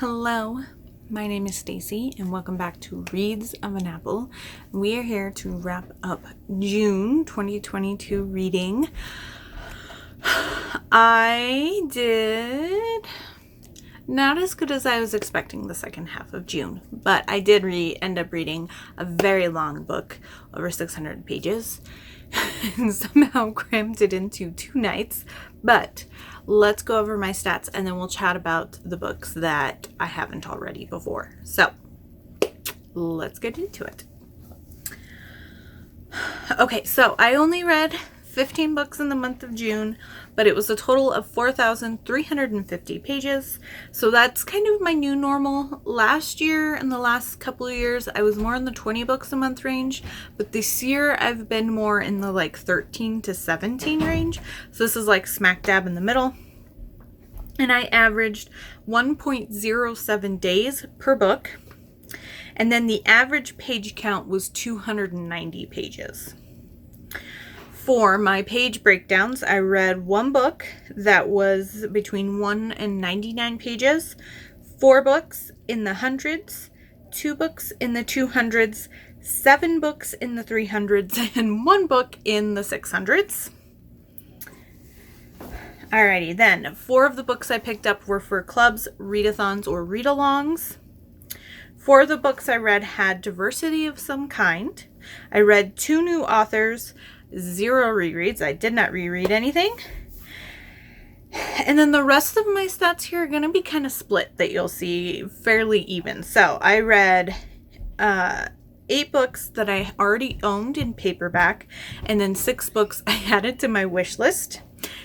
Hello, my name is Stacy and welcome back to Reads of an Apple. We are here to wrap up June 2022 reading. I did not as good as I was expecting the second half of June, but I did end up reading a very long book, over 600 pages, and somehow crammed it into 2 nights. But let's go over my stats and then we'll chat about the books that I haven't already before. So let's get into it. Okay, so I only read 15 books in the month of June, but it was a total of 4,350 pages. So that's kind of my new normal. Last year and the last couple of years, I was more in the 20 books a month range, but this year I've been more in the 13 to 17 range. So this is smack dab in the middle. And I averaged 1.07 days per book. And then the average page count was 290 pages. For my page breakdowns, I read 1 book that was between 1 and 99 pages, 4 books in the hundreds, 2 books in the 200s, 7 books in the 300s, and 1 book in the 600s. Alrighty, then 4 of the books I picked up were for clubs, readathons, or read-alongs. 4 of the books I read had diversity of some kind. I read 2 new authors, 0 rereads. I did not reread anything. And then the rest of my stats here are going to be kind of split, that you'll see fairly even. So I read 8 books that I already owned in paperback, and then 6 books I added to my wish list.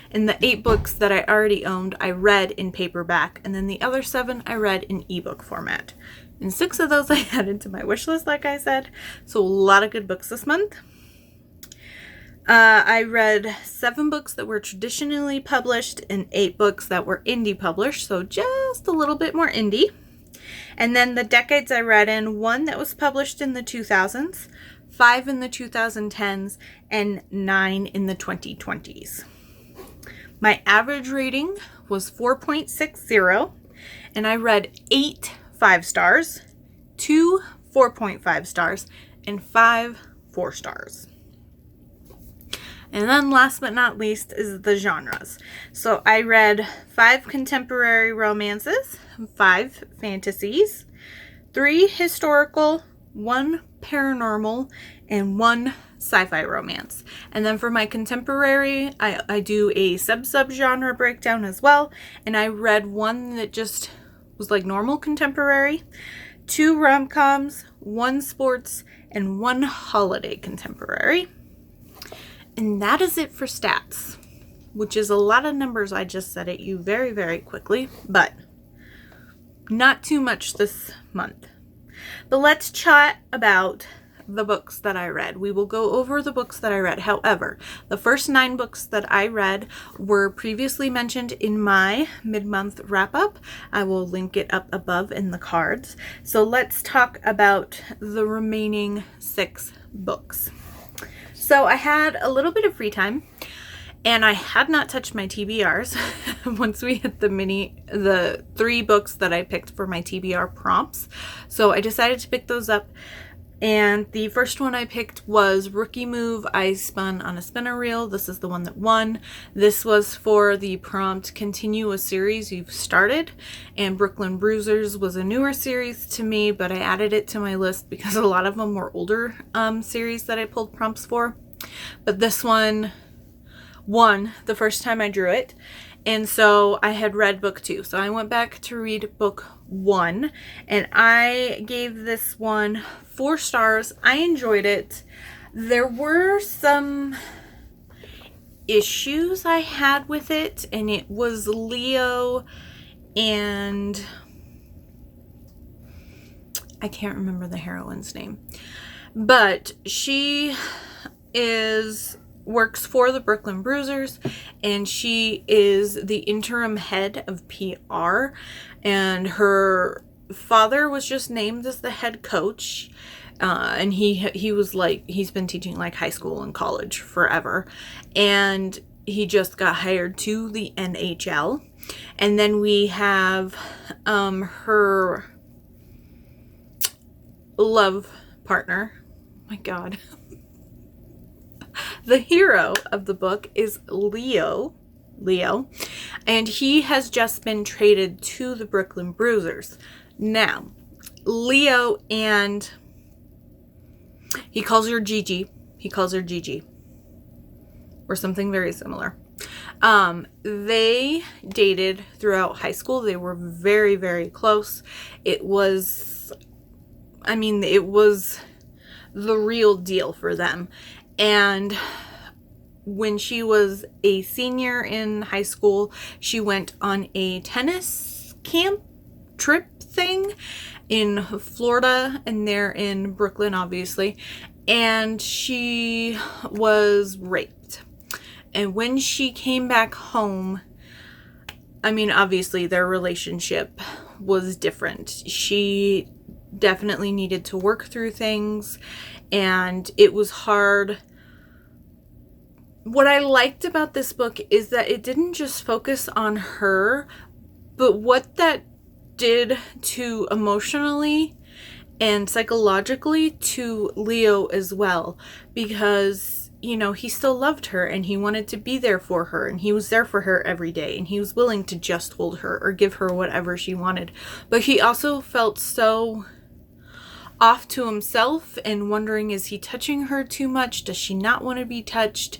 And the 8 books that I already owned, I read in paperback, and then the other 7 I read in ebook format. And 6 of those I added to my wish list, like I said. So a lot of good books this month. I read 7 books that were traditionally published and 8 books that were indie published, so just a little bit more indie. And then the decades I read in, 1 that was published in the 2000s, 5 in the 2010s, and 9 in the 2020s. My average rating was 4.60, and I read 8 5 stars, 2 4.5 stars, and 5 4 stars. And then last but not least is the genres. So I read 5 contemporary romances, 5 fantasies, 3 historical, 1 paranormal, and 1 sci-fi romance. And then for my contemporary, I do a sub-genre breakdown as well. And I read 1 that just was normal contemporary, 2 rom-coms, 1 sports, and 1 holiday contemporary. And that is it for stats, which is a lot of numbers I just said at you very, very quickly, but not too much this month. But let's chat about the books that I read. We will go over the books that I read. However, the first 9 books that I read were previously mentioned in my mid-month wrap-up. I will link it up above in the cards. So let's talk about the remaining 6 books. So I had a little bit of free time, and I had not touched my TBRs once we hit the 3 books that I picked for my TBR prompts. So I decided to pick those up, and the first one I picked was Rookie Move, I Spun on a Spinner Reel. This is the one that won. This was for the prompt, continue a series you've started, and Brooklyn Bruisers was a newer series to me, but I added it to my list because a lot of them were older series that I pulled prompts for. But this one won the first time I drew it, and so I had read book 2. So I went back to read book 1, and I gave this one 4 stars. I enjoyed it. There were some issues I had with it, and it was Leo and I can't remember the heroine's name, but she works for the Brooklyn Bruisers, and she is the interim head of PR, and her father was just named as the head coach, and he was he's been teaching high school and college forever, and he just got hired to the NHL. And then we have her love partner. My God. The hero of the book is Leo, and he has just been traded to the Brooklyn Bruisers. Now, Leo and he calls her Gigi, or something very similar. They dated throughout high school. They were very, very close. It was the real deal for them. And when she was a senior in high school, she went on a tennis camp trip thing in Florida, and they're in Brooklyn, obviously, and she was raped. And when she came back home, obviously their relationship was different. She definitely needed to work through things, and it was hard. What I liked about this book is that it didn't just focus on her, but what that did to emotionally and psychologically to Leo as well, because he still loved her and he wanted to be there for her, and he was there for her every day, and he was willing to just hold her or give her whatever she wanted. But he also felt so off to himself and wondering, is he touching her too much? Does she not want to be touched?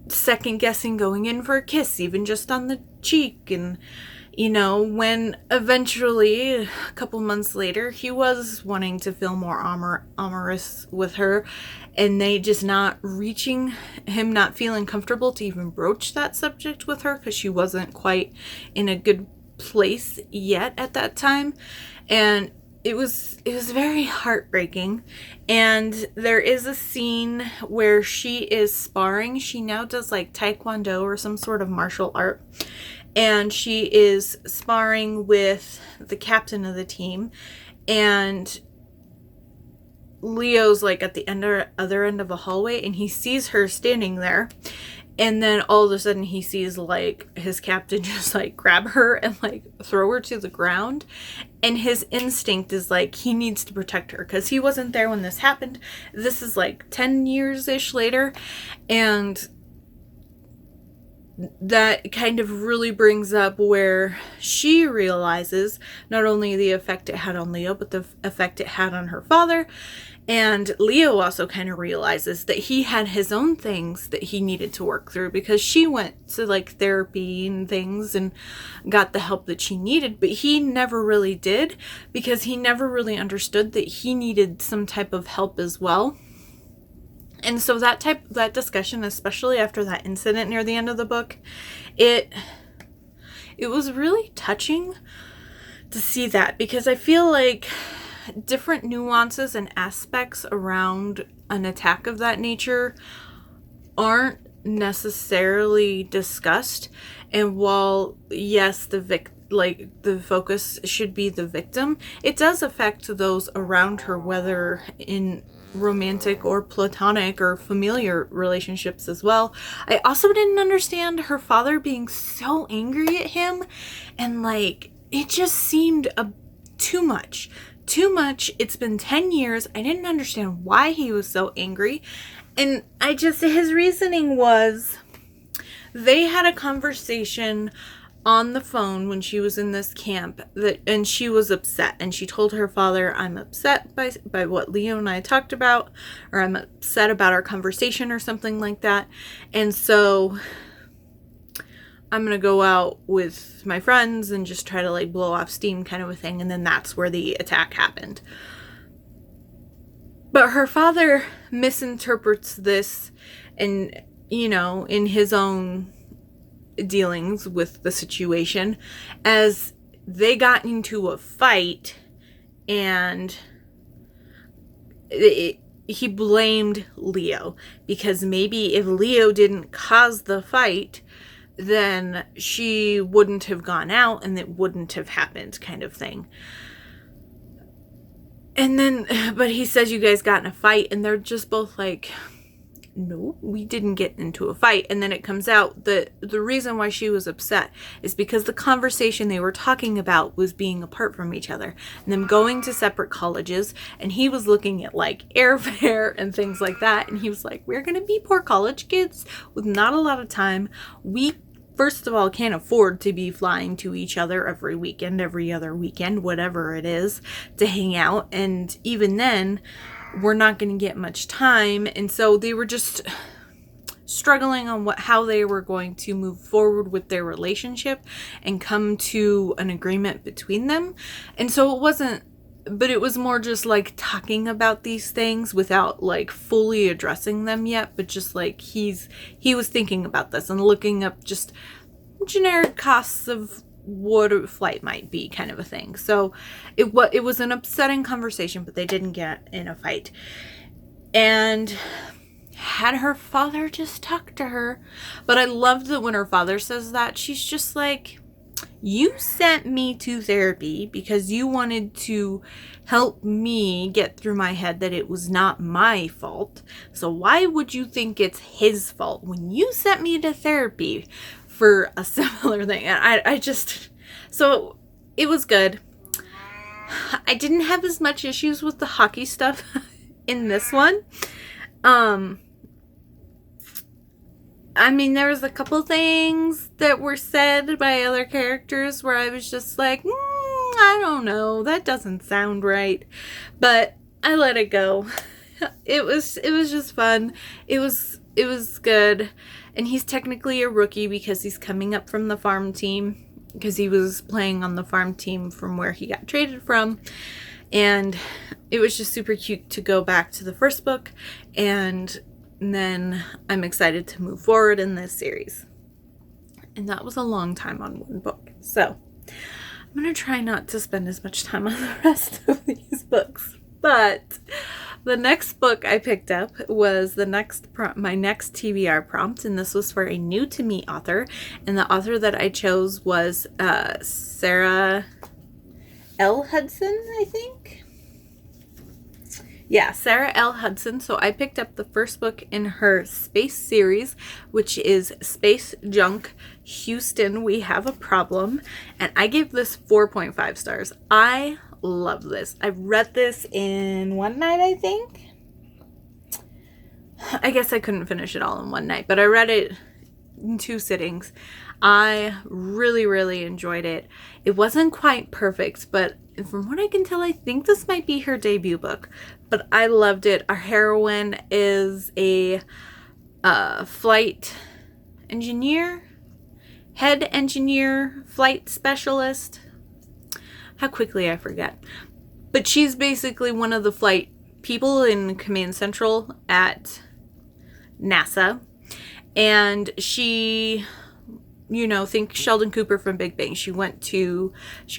Second guessing going in for a kiss, even just on the cheek. And when eventually a couple months later he was wanting to feel more amorous with her, and they just not feeling comfortable to even broach that subject with her because she wasn't quite in a good place yet at that time. And it was very heartbreaking. And there is a scene where she is sparring. She now does like Taekwondo or some sort of martial art. And she is sparring with the captain of the team. And Leo's like at the other end of a hallway, and he sees her standing there. And then all of a sudden he sees like his captain just like grab her and like throw her to the ground. And his instinct is like he needs to protect her because he wasn't there when this happened. This is like 10 years-ish later. And that kind of really brings up where she realizes not only the effect it had on Leo, but the effect it had on her father. And Leo also kind of realizes that he had his own things that he needed to work through, because she went to like therapy and things and got the help that she needed, but he never really did, because he never really understood that he needed some type of help as well. And so that discussion, especially after that incident near the end of the book, it was really touching to see that, because I feel like different nuances and aspects around an attack of that nature aren't necessarily discussed. And while yes, the focus should be the victim, it does affect those around her, whether in romantic or platonic or familiar relationships as well. I also didn't understand her father being so angry at him, and like it just seemed too much. It's been 10 years. I didn't understand why he was so angry. And his reasoning was they had a conversation on the phone when she was in this camp, and she was upset, and she told her father, I'm upset by what Leo and I talked about, or I'm upset about our conversation or something like that. And so I'm going to go out with my friends and just try to like blow off steam kind of a thing. And then that's where the attack happened. But her father misinterprets this, and, in his own dealings with the situation, as they got into a fight, and he blamed Leo, because maybe if Leo didn't cause the fight, then she wouldn't have gone out and it wouldn't have happened, kind of thing. And then, but he says you guys got in a fight, and they're just both like, no, we didn't get into a fight. And then it comes out that the reason why she was upset is because the conversation they were talking about was being apart from each other and them going to separate colleges. And he was looking at like airfare and things like that. And he was like, we're going to be poor college kids with not a lot of time. We, first of all, can't afford to be flying to each other every weekend, every other weekend, whatever it is, to hang out. And even then, we're not going to get much time. And so they were just struggling on how they were going to move forward with their relationship and come to an agreement between them. And so it was more just like talking about these things without like fully addressing them yet, but just like he was thinking about this and looking up just generic costs of what a flight might be, kind of a thing. So it was an upsetting conversation, but they didn't get in a fight. And had her father just talk to her. But I loved that when her father says that, she's just like, you sent me to therapy because you wanted to help me get through my head that it was not my fault. So why would you think it's his fault when you sent me to therapy for a similar thing? And so it was good. I didn't have as much issues with the hockey stuff in this one. I mean, there was a couple things that were said by other characters where I was just like, I don't know, that doesn't sound right. But I let it go. It was just fun. It was good. And he's technically a rookie because he's coming up from the farm team, because he was playing on the farm team from where he got traded from. And it was just super cute to go back to the first book, and then I'm excited to move forward in this series. And that was a long time on one book. So I'm going to try not to spend as much time on the rest of these books. But the next book I picked up was my next TBR prompt, and this was for a new to me author. And the author that I chose was Sara L. Hudson, I think. Yeah, Sara L. Hudson. So I picked up the first book in her space series, which is Space Junk Houston, We Have a Problem. And I gave this 4.5 stars. I love this. I read this in one night, I think. I guess I couldn't finish it all in one night, but I read it in 2 sittings. I really, really enjoyed it. It wasn't quite perfect, but from what I can tell, I think this might be her debut book. But I loved it. Our heroine is a flight engineer, head engineer, flight specialist. How quickly I forget. But she's basically one of the flight people in Command Central at NASA. And she, think Sheldon Cooper from Big Bang. She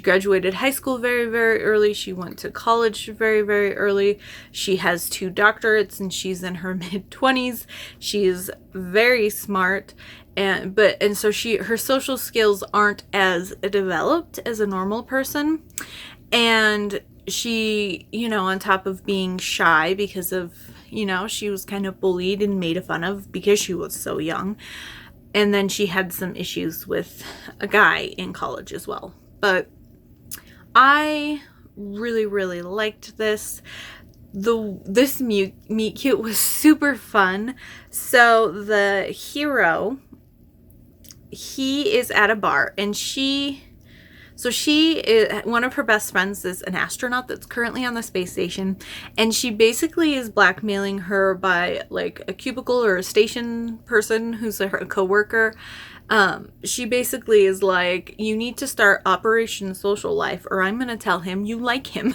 graduated high school very, very early. She went to college very, very early. She has 2 doctorates and she's in her mid-20s. She is very smart. And so her social skills aren't as developed as a normal person. And she, on top of being shy because of, she was kind of bullied and made fun of because she was so young. And then she had some issues with a guy in college as well. But I really, really liked this. This meet cute was super fun. So the hero, he is at a bar, and one of her best friends is an astronaut that's currently on the space station, and she basically is blackmailing her by like a cubicle or a station person who's her coworker. She basically is like, you need to start Operation Social Life or I'm going to tell him you like him.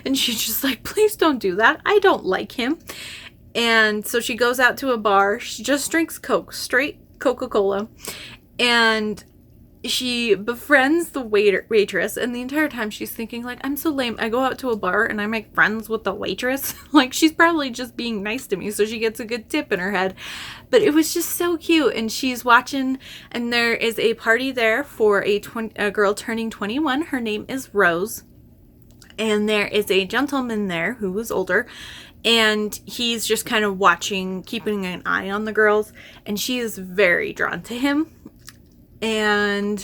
And she's just like, please don't do that. I don't like him. And so she goes out to a bar. She just drinks Coke, straight Coca-Cola. And she befriends the waitress, and the entire time she's thinking like, I'm so lame. I go out to a bar and I make friends with the waitress. Like, she's probably just being nice to me so she gets a good tip in her head. But it was just so cute. And she's watching, and there is a party there for a girl turning 21. Her name is Rose. And there is a gentleman there who was older, And he's just kind of watching, keeping an eye on the girls. And she is very drawn to him. And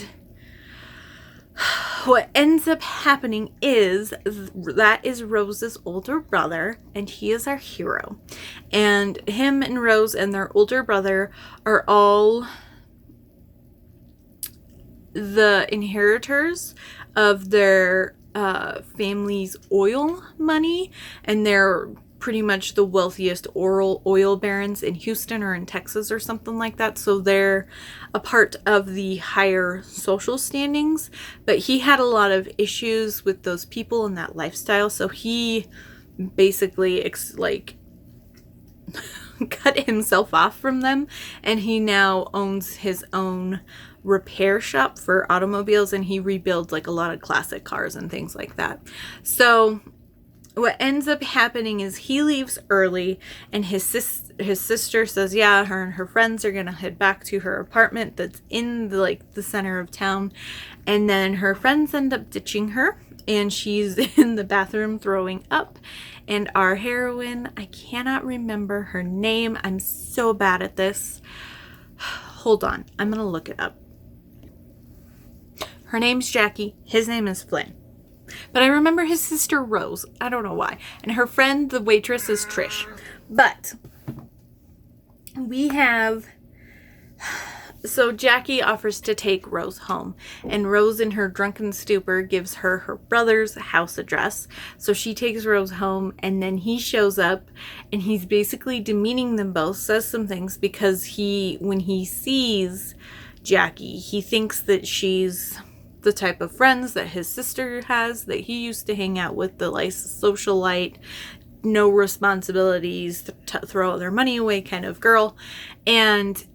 what ends up happening is that is Rose's older brother, and he is our hero. And him and Rose and their older brother are all the inheritors of their family's oil money, and they're pretty much the wealthiest oil barons in Houston or in Texas or something like that. So they're a part of the higher social standings. But he had a lot of issues with those people and that lifestyle. So he basically cut himself off from them. And he now owns his own repair shop for automobiles. And he rebuilds like a lot of classic cars and things like that. So what ends up happening is he leaves early, and his sister says, yeah, her and her friends are going to head back to her apartment that's in the center of town. And then her friends end up ditching her, and she's in the bathroom throwing up. And our heroine, I cannot remember her name. I'm so bad at this. Hold on. I'm going to look it up. Her name's Jackie. His name is Flynn. But I remember his sister Rose. I don't know why. And her friend, the waitress, is Trish. But we have... So Jackie offers to take Rose home. And Rose, in her drunken stupor, gives her her brother's house address. So she takes Rose home, and then he shows up, and he's basically demeaning them both, says some things, because when he sees Jackie, he thinks that she's the type of friends that his sister has, that he used to hang out with, the socialite, no responsibilities, throw their money away kind of girl, and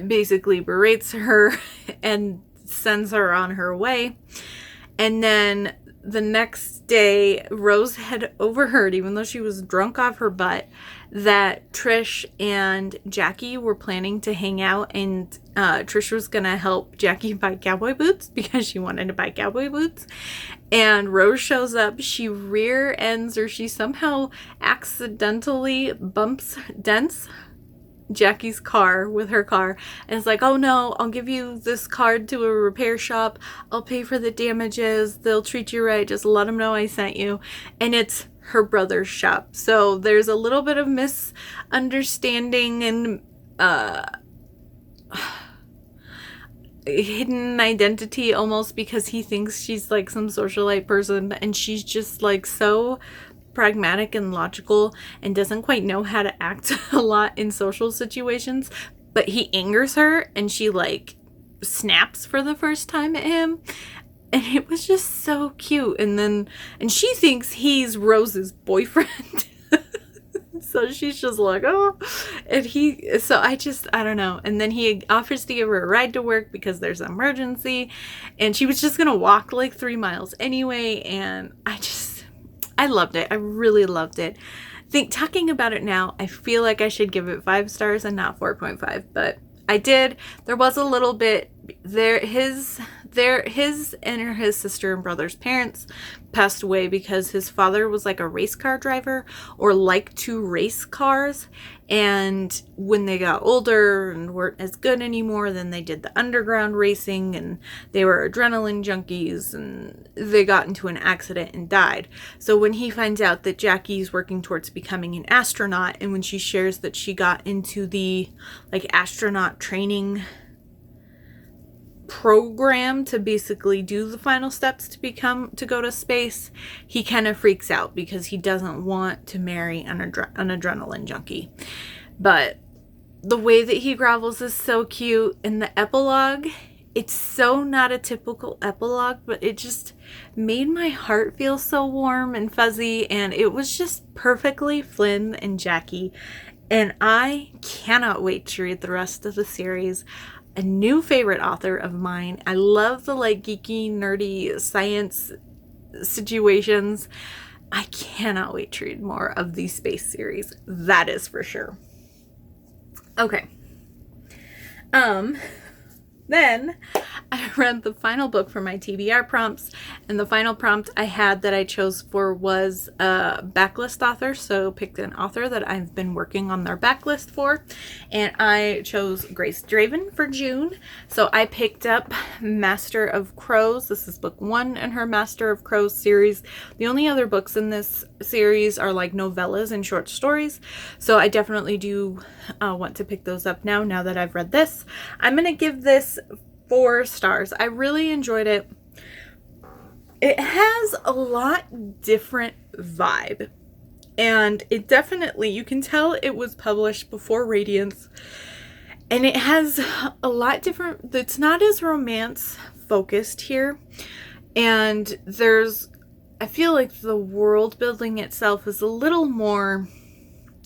basically berates her and sends her on her way. And then the next day, Rose had overheard, even though she was drunk off her butt, that Trish and Jackie were planning to hang out, and Trish was going to help Jackie buy cowboy boots because she wanted to buy cowboy boots. And Rose shows up, she rear ends, or she somehow accidentally dents Jackie's car with her car, and it's like, oh no, I'll give you this card to a repair shop, I'll pay for the damages, they'll treat you right, just let them know I sent you. And it's her brother's shop. So there's a little bit of misunderstanding and hidden identity almost, because he thinks she's like some socialite person, and she's just like so pragmatic and logical and doesn't quite know how to act a lot in social situations. But he angers her, and she like snaps for the first time at him, and it was just so cute. And she thinks he's Rose's boyfriend. So she's just like, oh, and I don't know. And then he offers to give her a ride to work because there's an emergency, and she was just gonna walk like 3 miles anyway. And I loved it. I really loved it. Talking about it now, I feel like I should give it 5 stars and not 4.5, but I did. There was a little bit there. His and his sister and brother's parents passed away because his father was like a race car driver, or liked to race cars. And when they got older and weren't as good anymore, then they did the underground racing, and they were adrenaline junkies, and they got into an accident and died. So when he finds out that Jackie's working towards becoming an astronaut, and when she shares that she got into the like astronaut training program to basically do the final steps to go to space, he kind of freaks out because he doesn't want to marry an adrenaline junkie. But the way that he grovels is so cute. In the epilogue, it's so not a typical epilogue, but it just made my heart feel so warm and fuzzy, and it was just perfectly Flynn and Jackie. And I cannot wait to read the rest of the series. A new favorite author of mine. I love the like geeky, nerdy science situations. I cannot wait to read more of these space series. That is for sure. Okay. Then I read the final book for my TBR prompts, and the final prompt I had that I chose for was a backlist author. So picked an author that I've been working on their backlist for, and I chose Grace Draven for June. So I picked up Master of Crows. This is book 1 in her Master of Crows series. The only other books in this series are like novellas and short stories. So I definitely do want to pick those up now that I've read this. I'm going to give this 4 stars. I really enjoyed it. It has a lot different vibe, and it definitely, you can tell it was published before Radiance, and it has a lot different. It's not as romance focused here, and I feel like the world building itself is a little more,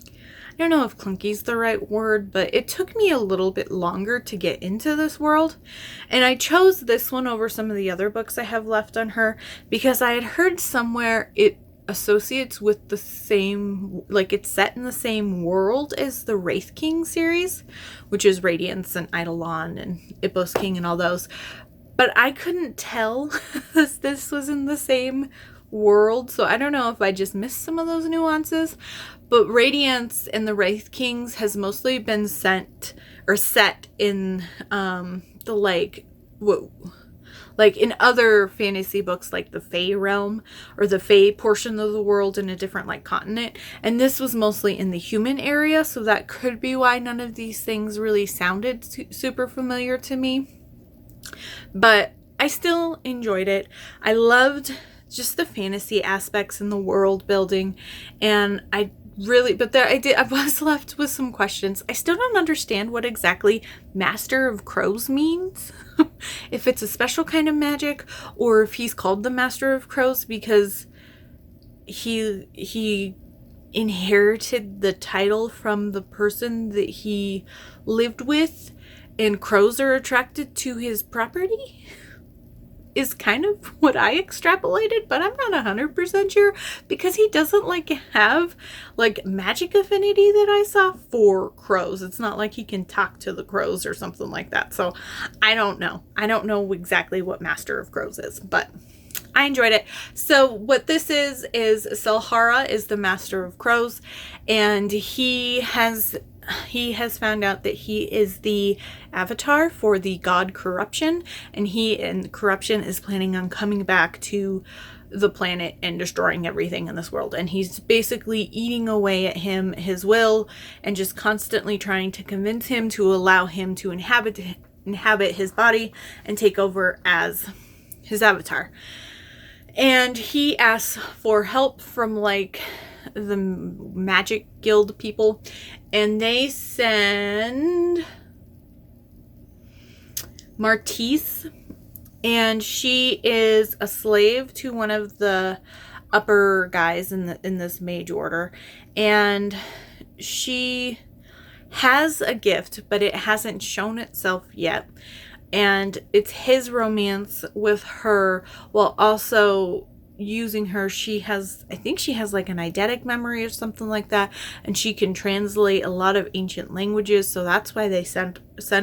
I don't know if clunky is the right word, but it took me a little bit longer to get into this world. And I chose this one over some of the other books I have left on her because I had heard somewhere it associates with the same, like it's set in the same world as the Wraith King series, which is Radiance and Eidolon and Ipos King and all those. But I couldn't tell this was in the same world, so I don't know if I just missed some of those nuances. But Radiance and the Wraith Kings has mostly been set in like in other fantasy books, like the Fae realm or the Fae portion of the world in a different like continent. And this was mostly in the human area, so that could be why none of these things really sounded super familiar to me. But I still enjoyed it. I loved just the fantasy aspects and the world building, and I was left with some questions. I still don't understand what exactly Master of Crows means. If it's a special kind of magic, or if he's called the Master of Crows because he inherited the title from the person that he lived with, and crows are attracted to his property, is kind of what I extrapolated, but I'm not 100% sure because he doesn't like have like magic affinity that I saw for crows. It's not like he can talk to the crows or something like that. So I don't know. I don't know exactly what Master of Crows is, but I enjoyed it. So what this is Selhara is the Master of Crows, and he has found out that he is the avatar for the god Corruption, and Corruption is planning on coming back to the planet and destroying everything in this world. And he's basically eating away at his will, and just constantly trying to convince him to allow him to inhabit his body and take over as his avatar. And he asks for help from like the magic guild people, and they send Martise, and she is a slave to one of the upper guys in this mage order, and she has a gift, but it hasn't shown itself yet. And it's his romance with her while also using her. I think she has like an eidetic memory or something like that, and she can translate a lot of ancient languages. So that's why they send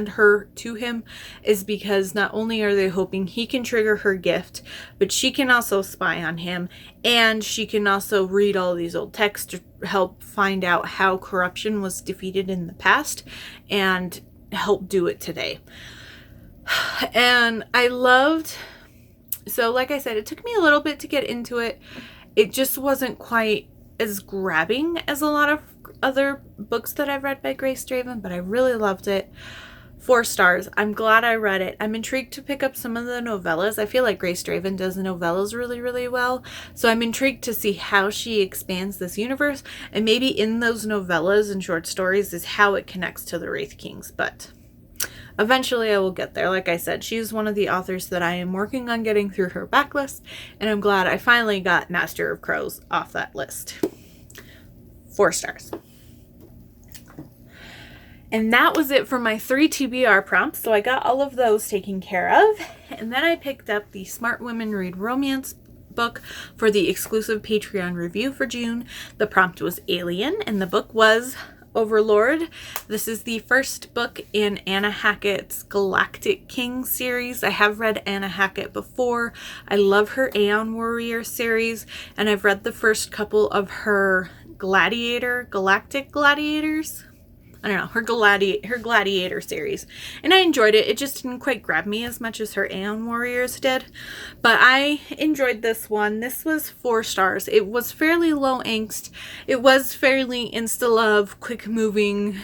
her to him, is because not only are they hoping he can trigger her gift, but she can also spy on him, and she can also read all these old texts to help find out how corruption was defeated in the past and help do it today. And I loved, so like I said, it took me a little bit to get into it. It just wasn't quite as grabbing as a lot of other books that I've read by Grace Draven, but I really loved it. 4 stars. I'm glad I read it. I'm intrigued to pick up some of the novellas. I feel like Grace Draven does the novellas really, really well. So I'm intrigued to see how she expands this universe, and maybe in those novellas and short stories is how it connects to the Wraith Kings. But eventually I will get there. Like I said, she's one of the authors that I am working on getting through her backlist, and I'm glad I finally got Master of Crows off that list. 4 stars. And that was it for my 3 TBR prompts. So I got all of those taken care of. And then I picked up the Smart Women Read Romance book for the exclusive Patreon review for June. The prompt was Alien, and the book was Overlord. This is the first book in Anna Hackett's Galactic King series. I have read Anna Hackett before. I love her Aeon Warrior series, and I've read the first couple of her Galactic Gladiators. I don't know, her Gladiator series. And I enjoyed it. It just didn't quite grab me as much as her Aeon Warriors did. But I enjoyed this one. This was 4 stars. It was fairly low angst. It was fairly insta-love, quick moving.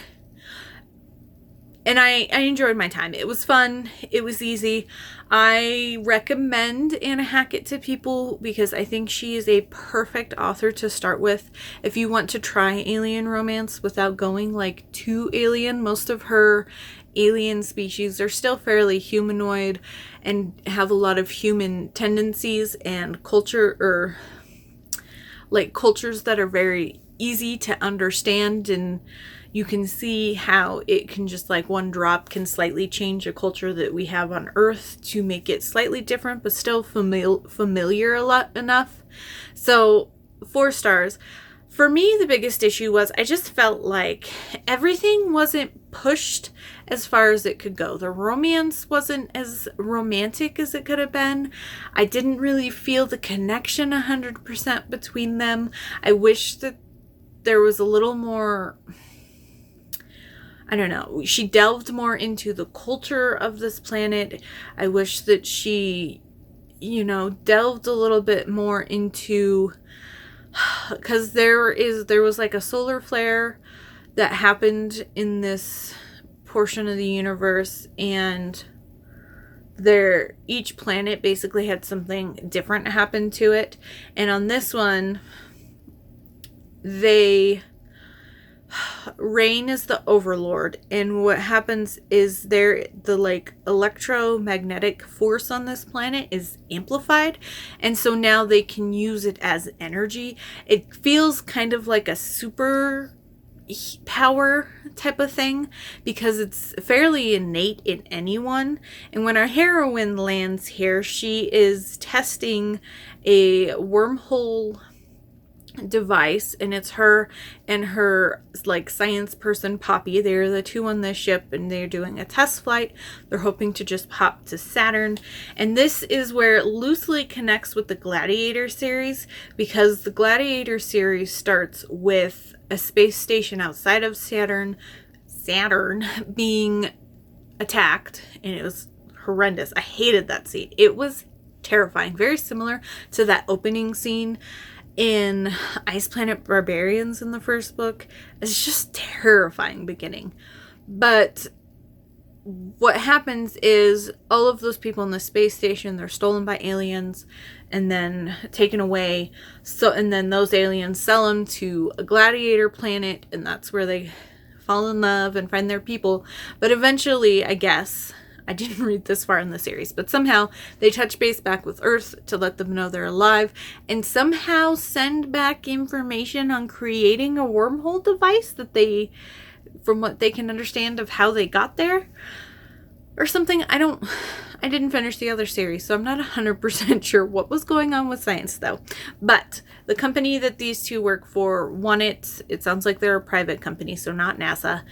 And I enjoyed my time. It was fun. It was easy. I recommend Anna Hackett to people because I think she is a perfect author to start with if you want to try alien romance without going like too alien. Most of her alien species are still fairly humanoid and have a lot of human tendencies and culture, or like cultures that are very easy to understand, and you can see how it can just like one drop can slightly change a culture that we have on Earth to make it slightly different, but still familiar enough. So 4 stars. For me, the biggest issue was I just felt like everything wasn't pushed as far as it could go. The romance wasn't as romantic as it could have been. I didn't really feel the connection 100% between them. I wish that there was a little more, I don't know, she delved more into the culture of this planet. I wish that she, delved a little bit more into, because there was like a solar flare that happened in this portion of the universe, and each planet basically had something different happen to it. And on this one, Rain is the Overlord, and what happens is the like electromagnetic force on this planet is amplified, and so now they can use it as energy. It feels kind of like a super power type of thing because it's fairly innate in anyone. And when our heroine lands here, she is testing a wormhole device, and it's her and her like science person Poppy. They're the 2 on this ship, and they're doing a test flight. They're hoping to just pop to Saturn, and this is where it loosely connects with the Gladiator series, because the Gladiator series starts with a space station outside of Saturn being attacked, and it was horrendous. I hated that scene. It was terrifying, very similar to that opening scene in Ice Planet Barbarians in the first book. It's just terrifying beginning. But what happens is all of those people in the space station, they're stolen by aliens and then taken away. And then those aliens sell them to a gladiator planet, and that's where they fall in love and find their people. But eventually, I guess, I didn't read this far in the series, but somehow they touch base back with Earth to let them know they're alive, and somehow send back information on creating a wormhole device that they, from what they can understand of how they got there or something. I didn't finish the other series, so I'm not 100% sure what was going on with science though. But the company that these 2 work for won it. It sounds like they're a private company, so not NASA.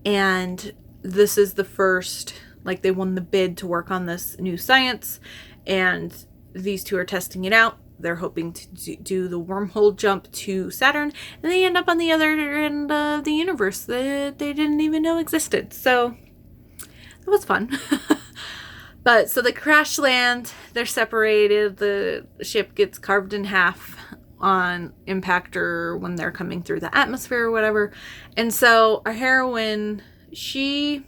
And this is the first, like, they won the bid to work on this new science, and these 2 are testing it out. They're hoping to do the wormhole jump to Saturn, and they end up on the other end of the universe that they didn't even know existed. So that was fun. But so they crash land, they're separated, the ship gets carved in half on impact or when they're coming through the atmosphere or whatever. And so our heroine, she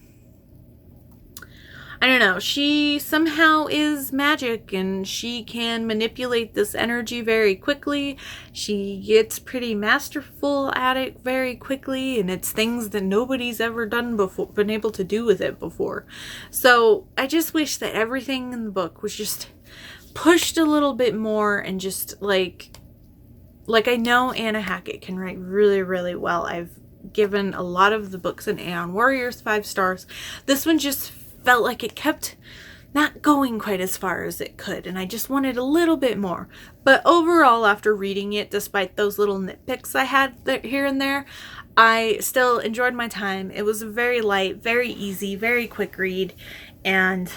somehow is magic, and she can manipulate this energy very quickly. She gets pretty masterful at it very quickly, and it's things that nobody's ever done before, been able to do with it before. So I just wish that everything in the book was just pushed a little bit more, and just like I know Anna Hackett can write really, really well. I've given a lot of the books in Aeon Warriors 5 stars. This one just felt like it kept not going quite as far as it could, and I just wanted a little bit more. But overall, after reading it, despite those little nitpicks I had here and there, I still enjoyed my time. It was very light, very easy, very quick read, and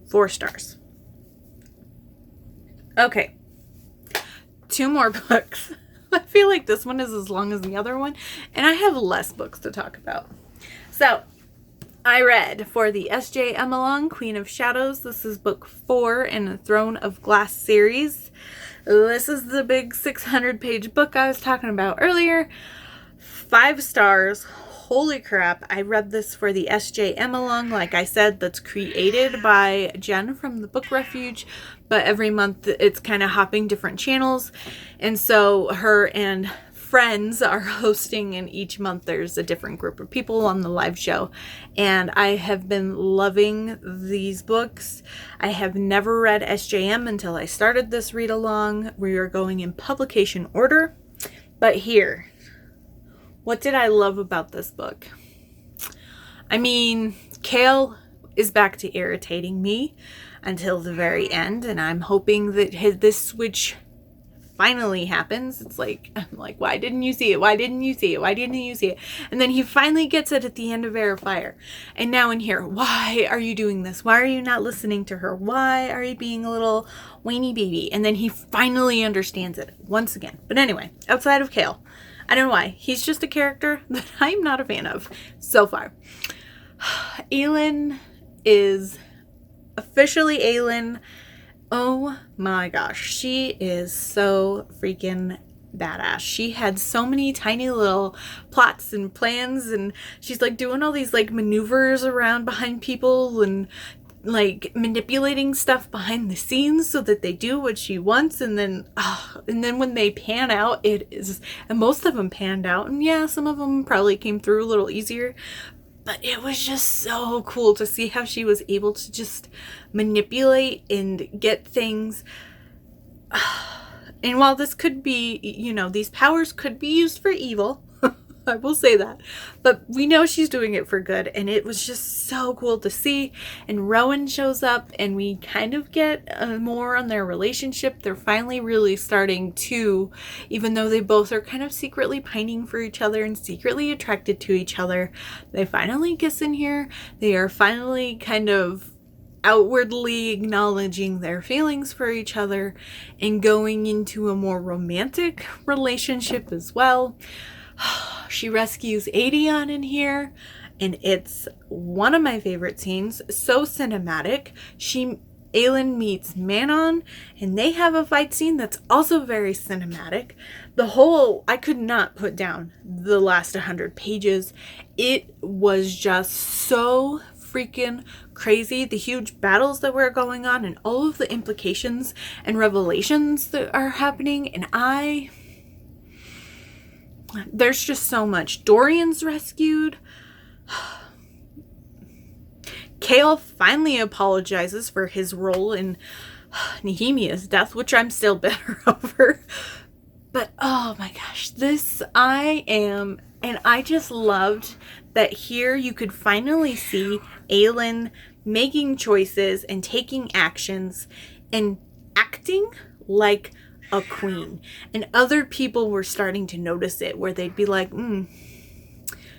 4 stars. Okay, 2 more books. I feel like this one is as long as the other one, and I have less books to talk about. So, I read for the S.J. Emelong, Queen of Shadows. This is book 4 in the Throne of Glass series. This is the big 600-page book I was talking about earlier. 5 stars. Holy crap. I read this for the S.J. Emelong, like I said, that's created by Jen from the Book Refuge. But every month it's kind of hopping different channels. And so her and friends are hosting, and each month there's a different group of people on the live show. And I have been loving these books. I have never read SJM until I started this read along. We are going in publication order. But here, what did I love about this book? I mean, Kale is back to irritating me until the very end, and I'm hoping that this switch finally happens. It's like, I'm like, why didn't you see it? Why didn't you see it? Why didn't you see it? And then he finally gets it at the end of Air of Fire. And now in here, why are you doing this? Why are you not listening to her? Why are you being a little whiny baby? And then he finally understands it once again. But anyway, outside of Kale, I don't know why. He's just a character that I'm not a fan of so far. Aelin is officially Aelin. Oh my gosh, she is so freaking badass. She had so many tiny little plots and plans, and she's like doing all these like maneuvers around behind people and like manipulating stuff behind the scenes so that they do what she wants. And then when they pan out, it is, and most of them panned out, and yeah, some of them probably came through a little easier. But it was just so cool to see how she was able to just manipulate and get things. And while this could be, these powers could be used for evil, I will say that. But we know she's doing it for good. And it was just so cool to see. And Rowan shows up, and we kind of get more on their relationship. They're finally really starting to, even though they both are kind of secretly pining for each other and secretly attracted to each other, they finally kiss in here. They are finally kind of outwardly acknowledging their feelings for each other and going into a more romantic relationship as well. She rescues Aedion in here, and it's one of my favorite scenes. So cinematic. Aelin meets Manon, and they have a fight scene that's also very cinematic. I could not put down the last 100 pages. It was just so freaking crazy. The huge battles that were going on and all of the implications and revelations that are happening, and there's just so much. Dorian's rescued. Kale finally apologizes for his role in Nehemia's death, which I'm still bitter over. But oh my gosh, and I just loved that here you could finally see Aelin making choices and taking actions and acting like a queen. And other people were starting to notice it, where they'd be like,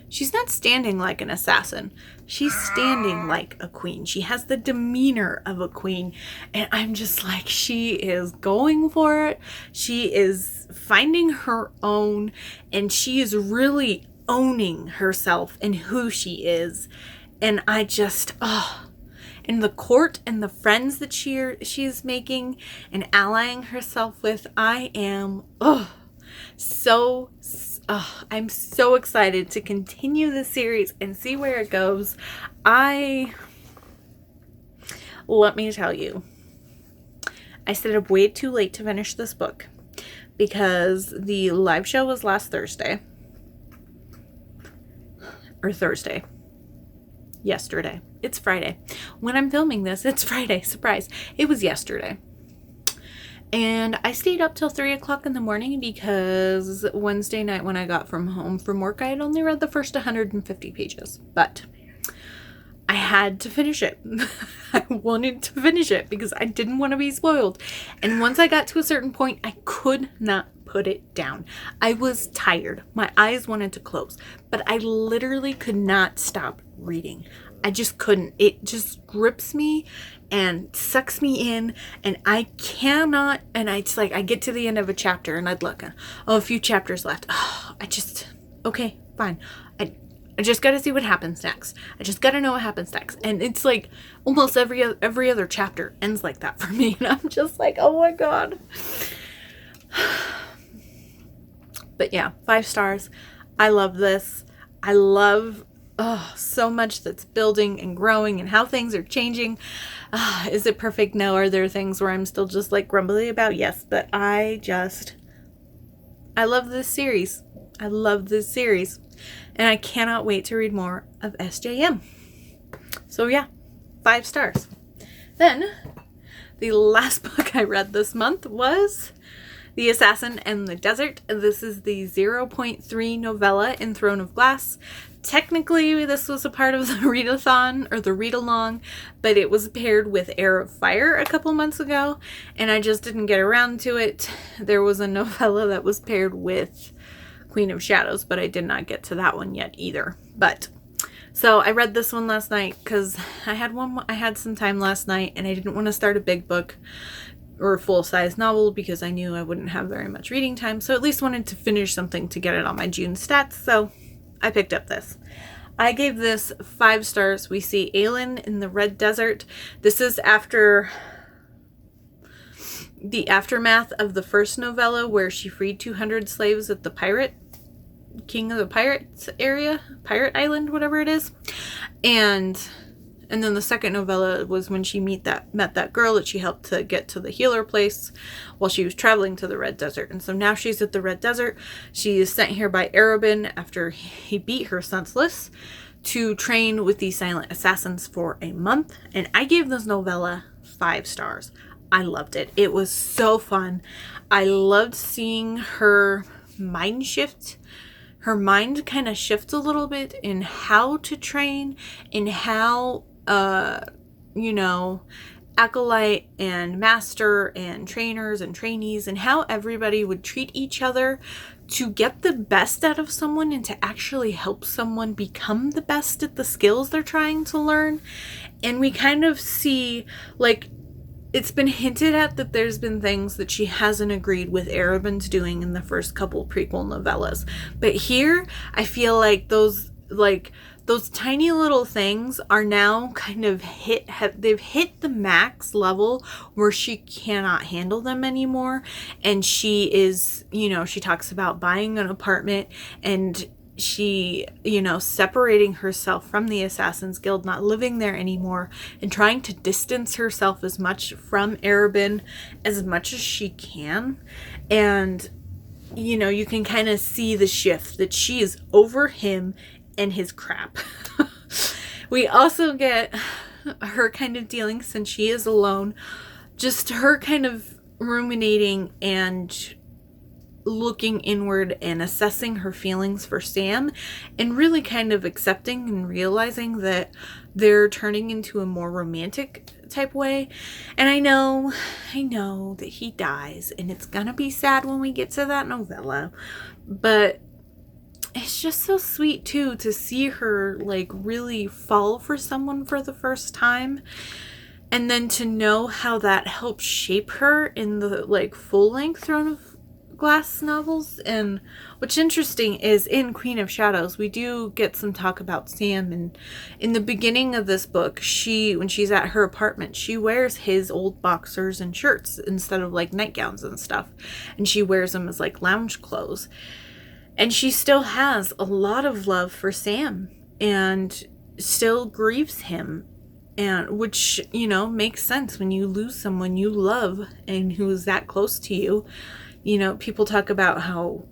she's not standing like an assassin. She's standing like a queen. She has the demeanor of a queen. And I'm just like, she is going for it. She is finding her own, and she is really owning herself and who she is. And I just, and the court and the friends that she's making and allying herself with, I am I'm so excited to continue the series and see where it goes. Let me tell you, I stayed up way too late to finish this book because the live show was last Thursday. Or Thursday. Yesterday. It's Friday. When I'm filming this, it's Friday. Surprise. It was yesterday. And I stayed up till 3 o'clock in the morning because Wednesday night when I got home from work, I had only read the first 150 pages. But I I had to finish it. I wanted to finish it because I didn't want to be spoiled. And once I got to a certain point, I could not put it down. I was tired. My eyes wanted to close, but I literally could not stop reading. I just couldn't. It just grips me and sucks me in, and I cannot. And it's like I get to the end of a chapter and I'd look, a few chapters left. Oh, okay, fine. I just got to see what happens next. I just got to know what happens next. And it's like almost every other chapter ends like that for me. And I'm just like, oh my God. But yeah, 5 stars. I love this. I love so much that's building and growing and how things are changing. Is it perfect? No. Are there things where I'm still just like grumbly about? Yes. But I love this series. I love this series. And I cannot wait to read more of SJM. So yeah, 5 stars. Then, the last book I read this month was The Assassin and the Desert. This is the 0.3 novella in Throne of Glass. Technically, this was a part of the readathon, or the read-along, but it was paired with Heir of Fire a couple months ago, and I just didn't get around to it. There was a novella that was paired with Queen of Shadows, but I did not get to that one yet either. So I read this one last night because I had some time last night and I didn't want to start a big book or a full-size novel because I knew I wouldn't have very much reading time. So at least wanted to finish something to get it on my June stats. So I picked up this. I gave this 5 stars. We see Aelin in the Red Desert. This is after the aftermath of the first novella where she freed 200 slaves at the King of the Pirates area, Pirate Island, whatever it is. And then the second novella was when she met that girl that she helped to get to the healer place while she was traveling to the Red Desert. And so now she's at the Red Desert. She is sent here by Arobin after he beat her senseless to train with these silent assassins for a month. And I gave this novella 5 stars. I loved it. It was so fun. I loved seeing her mind shift. Her mind kind of shifts a little bit in how to train, in how, acolyte and master and trainers and trainees and how everybody would treat each other to get the best out of someone and to actually help someone become the best at the skills they're trying to learn. And we kind of see, like, it's been hinted at that there's been things that she hasn't agreed with Arobin's doing in the first couple prequel novellas. But here, I feel like those tiny little things are now kind of they've hit the max level where she cannot handle them anymore. And she is, she talks about buying an apartment and she, separating herself from the Assassin's Guild, not living there anymore, and trying to distance herself as much from Arobin as much as she can. And, you can kind of see the shift that she is over him and his crap. We also get her kind of dealing, since she is alone, just her kind of ruminating and looking inward and assessing her feelings for Sam, and really kind of accepting and realizing that they're turning into a more romantic type way. And I know that he dies, and it's gonna be sad when we get to that novella, but it's just so sweet too to see her like really fall for someone for the first time, and then to know how that helps shape her in the like full-length Throne of Glass novels. And what's interesting is in Queen of Shadows we do get some talk about Sam, and in the beginning of this book, when she's at her apartment, she wears his old boxers and shirts instead of like nightgowns and stuff, and she wears them as like lounge clothes. And she still has a lot of love for Sam and still grieves him, and which, makes sense when you lose someone you love and who is that close to you. People talk about how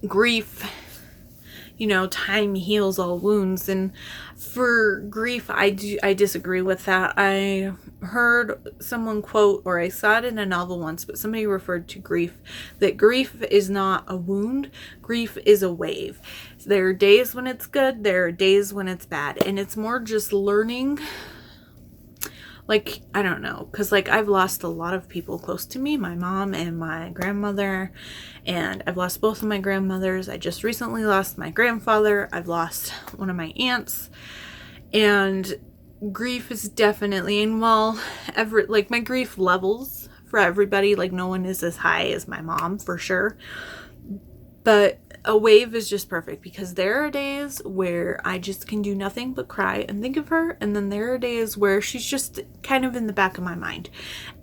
grief, time heals all wounds. And for grief, I disagree with that. I heard someone quote, or I saw it in a novel once, but somebody referred to grief, that grief is not a wound. Grief is a wave. There are days when it's good, there are days when it's bad, and it's more just learning. Like, I don't know, because like I've lost a lot of people close to me, my mom and my grandmother, and I've lost both of my grandmothers. I just recently lost my grandfather. I've lost one of my aunts, and grief is definitely, and while my grief levels for everybody, like no one is as high as my mom for sure, but a wave is just perfect, because there are days where I just can do nothing but cry and think of her, and then there are days where she's just kind of in the back of my mind,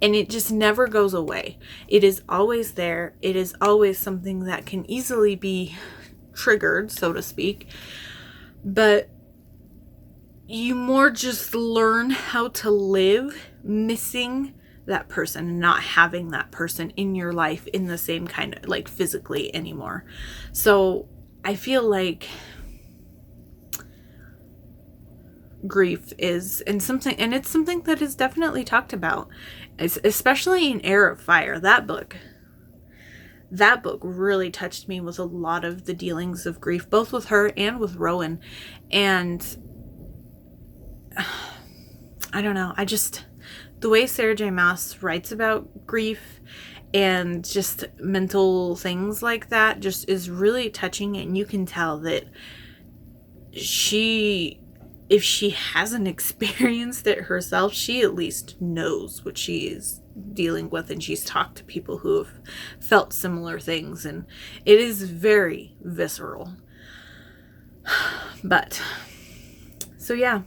and it just never goes away. It is always there. It is always something that can easily be triggered, so to speak, but you more just learn how to live missing that person and not having that person in your life in the same kind of, like, physically anymore. So I feel like grief is, and it's something that is definitely talked about, especially in Heir of Fire. That book really touched me with a lot of the dealings of grief, both with her and with Rowan. And I don't know, the way Sarah J. Maas writes about grief and just mental things like that just is really touching, and you can tell that if she hasn't experienced it herself, she at least knows what she is dealing with, and she's talked to people who have felt similar things, and it is very visceral. But so yeah,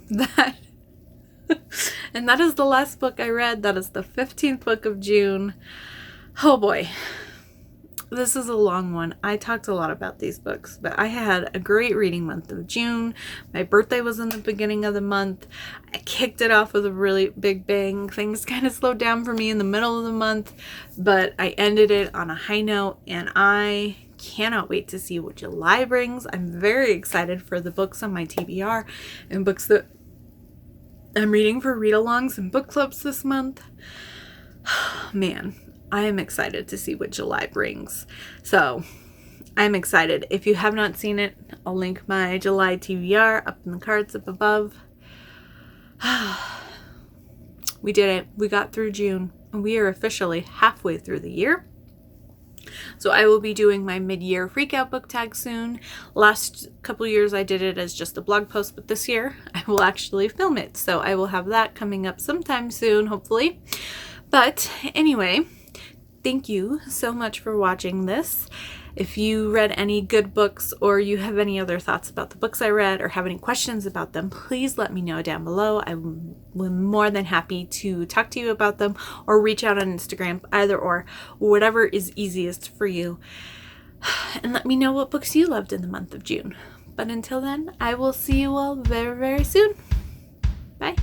and that is the last book I read. That is the 15th book of June. Oh boy, this is a long one. I talked a lot about these books, but I had a great reading month of June. My birthday was in the beginning of the month. I kicked it off with a really big bang. Things kind of slowed down for me in the middle of the month, but I ended it on a high note, and I cannot wait to see what July brings. I'm very excited for the books on my TBR and books that I'm reading for read-alongs and book clubs this month. Man, I am excited to see what July brings. So, I'm excited. If you have not seen it, I'll link my July TBR up in the cards up above. We did it. We got through June, and we are officially halfway through the year. So I will be doing my mid-year freakout book tag soon. Last couple years I did it as just a blog post, but this year I will actually film it. So I will have that coming up sometime soon, hopefully. But anyway, thank you so much for watching this. If you read any good books, or you have any other thoughts about the books I read, or have any questions about them, please let me know down below. I'm more than happy to talk to you about them, or reach out on Instagram, either or, whatever is easiest for you. And let me know what books you loved in the month of June. But until then, I will see you all very, very soon. Bye.